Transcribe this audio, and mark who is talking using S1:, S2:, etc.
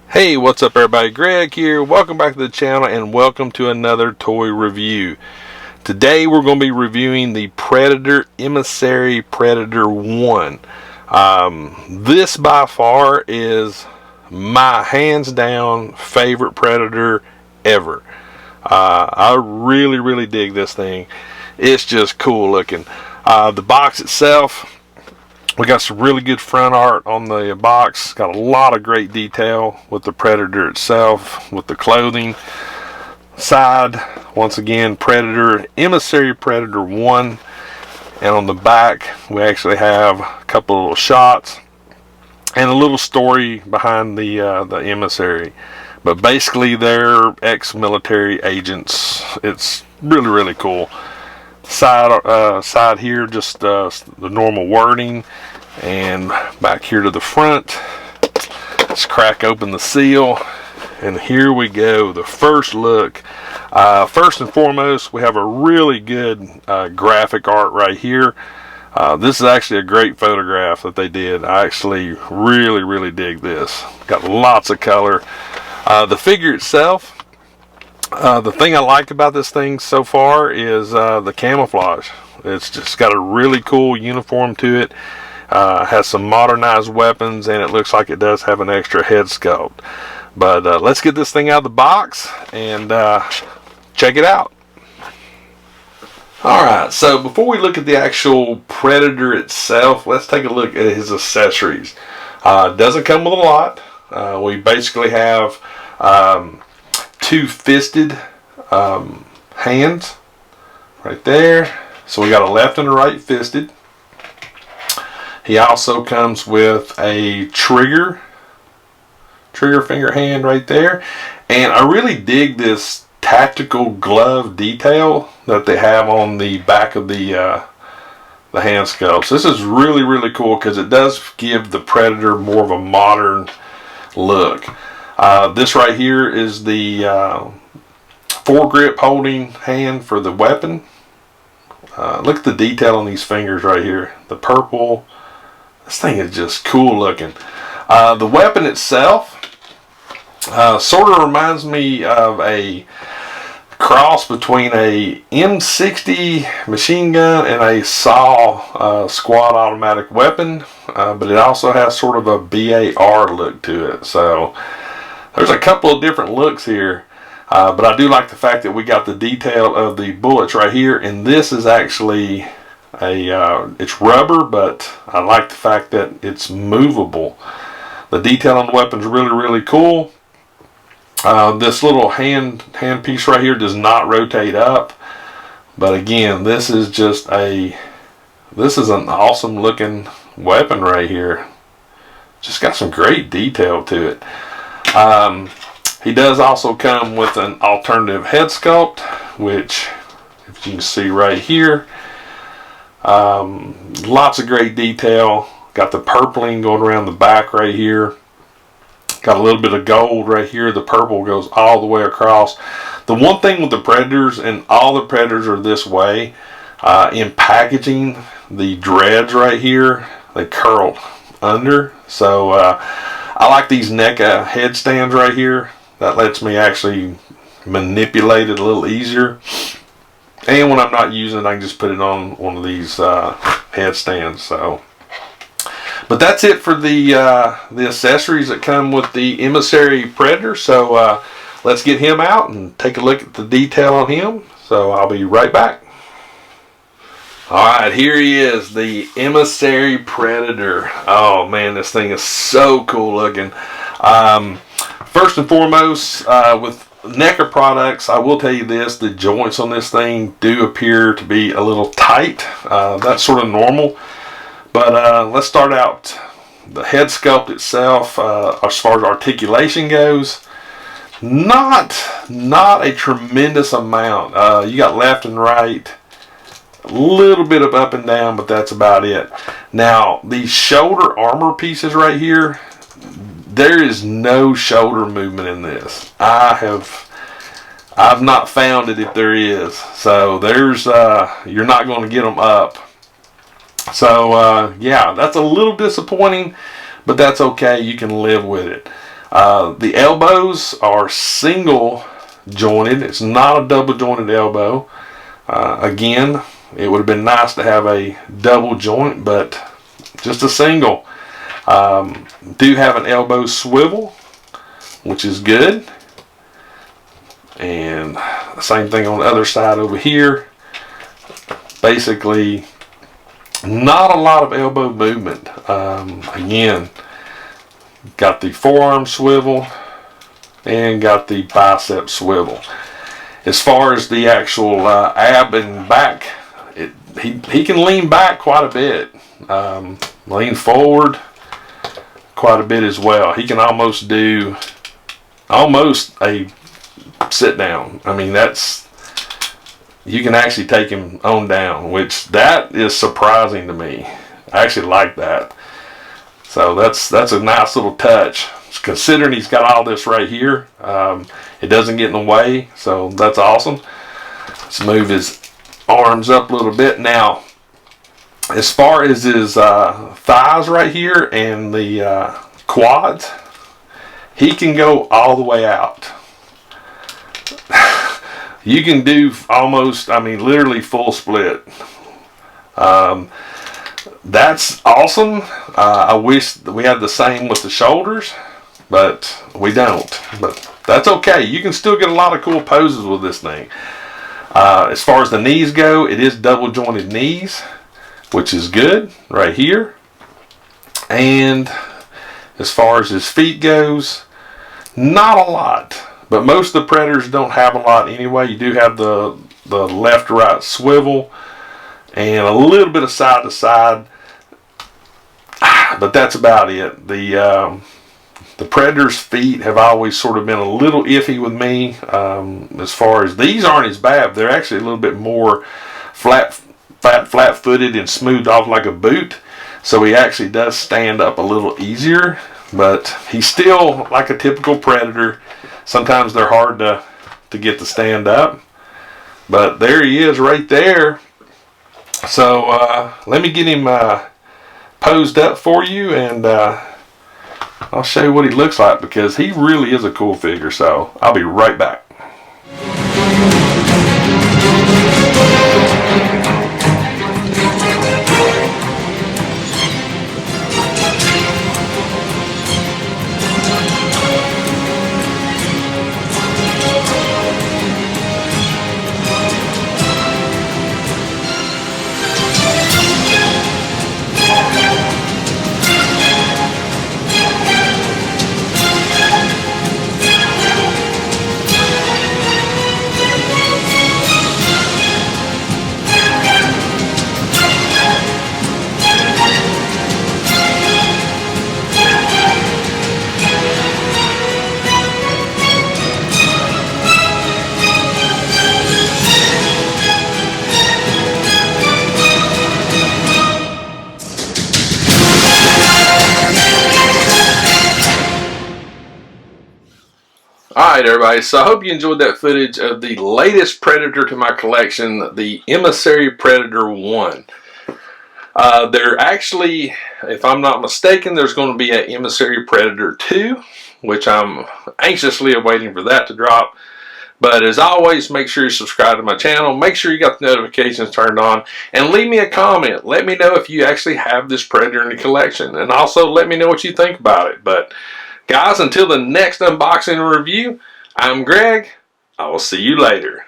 S1: Hey, what's up everybody? Greg here. Welcome back to the channel and welcome to another toy review. Today we're going to be reviewing the Predator Emissary Predator 1. This by far is my hands down favorite Predator ever. I really dig this thing. It's just cool looking. The box itself, we got some really good front art on the box. Got a lot of great detail with the Predator itself, with the clothing. Side, once again, Predator Emissary Predator 1. And on the back, we actually have a couple of little shots and a little story behind the Emissary. But basically, they're ex-military agents. It's really cool. Side here, just the normal wording, and back here to the front, let's crack open the seal, and here we go. The first look. First and foremost, we have a really good graphic art right here. This is actually a great photograph that they did. I actually really dig this. Got lots of color. The figure itself, the thing I like about this thing so far is the camouflage. It's just got a really cool uniform to it. Has some modernized weapons, and it looks like it does have an extra head sculpt. But let's get this thing out of the box and check it out. Alright, so before we look at the actual Predator itself, let's take a look at his accessories. Doesn't come with a lot. We basically have two fisted hands right there. So we got a left and a right fisted. He also comes with a trigger finger hand right there. And I really dig this tactical glove detail that they have on the back of the hand sculpts. This is really cool because it does give the Predator more of a modern look. This right here is the foregrip holding hand for the weapon. Look at the detail on these fingers right here. The purple. This thing is just cool looking. The weapon itself sort of reminds me of a cross between a M60 machine gun and a SAW squad automatic weapon, but it also has sort of a BAR look to it. So there's a couple of different looks here, but I do like the fact that we got the detail of the bullets right here, and this is actually it's rubber, but I like the fact that it's movable. The detail on the weapon is really cool. This little hand piece right here does not rotate up, but again, this is just this is an awesome looking weapon right here. Just got some great detail to it. He does also come with an alternative head sculpt, which, if you can see right here, lots of great detail. Got the purpling going around the back right here. Got a little bit of gold right here. The purple goes all the way across. The one thing with the Predators, and all the Predators are this way, in packaging, the dreads right here, they curl under. So I like these NECA headstands right here. That lets me actually manipulate it a little easier. And when I'm not using it, I can just put it on one of these headstands. So, but that's it for the accessories that come with the Emissary Predator. So let's get him out and take a look at the detail on him. So I'll be right back. Alright, here he is, the Emissary Predator. Oh man, this thing is so cool looking. First and foremost, with NECA products, I will tell you this, the joints on this thing do appear to be a little tight. That's sort of normal. But let's start out the head sculpt itself. As far as articulation goes, not a tremendous amount. You got left and right, a little bit of up and down, but that's about it. Now, these shoulder armor pieces right here, there is no shoulder movement in this. I've not found it if there is. So there's you're not going to get them up. So yeah, that's a little disappointing, but that's okay. You can live with it. The elbows are single jointed. It's not a double jointed elbow. Again, it would have been nice to have a double joint, but just a single. Do have an elbow swivel, which is good. And the same thing on the other side over here. Basically, not a lot of elbow movement. Again, got the forearm swivel and got the bicep swivel. As far as the actual ab and back, he can lean back quite a bit. Lean forward quite a bit as well. He can almost do a sit down. I mean, you can actually take him on down, which that is surprising to me. I actually like that. So that's a nice little touch, considering he's got all this right here. It doesn't get in the way, so that's awesome. Let's move his arms up a little bit. Now, as far as his thighs right here and the quads, he can go all the way out. You can do almost, I mean, literally full split. That's awesome. I wish we had the same with the shoulders, but we don't. But that's okay. You can still get a lot of cool poses with this thing. As far as the knees go, it is double jointed knees, which is good right here. And as far as his feet goes, not a lot. But most of the Predators don't have a lot anyway. You do have the left to right swivel and a little bit of side to side, but that's about it. The Predator's feet have always sort of been a little iffy with me. As far as these aren't as bad, they're actually a little bit more flat-footed and smoothed off like a boot. So he actually does stand up a little easier, but he's still like a typical Predator. Sometimes they're hard to get to stand up. But there he is right there. So let me get him posed up for you, and I'll show you what he looks like, because he really is a cool figure. So I'll be right back. Alright everybody, so I hope you enjoyed that footage of the latest Predator to my collection, the Emissary Predator 1. There actually, if I'm not mistaken, there's going to be an Emissary Predator 2, which I'm anxiously awaiting for that to drop. But as always, make sure you subscribe to my channel, make sure you got the notifications turned on, and leave me a comment. Let me know if you actually have this Predator in your collection, and also let me know what you think about it. But guys, until the next unboxing and review, I'm Greg. I will see you later.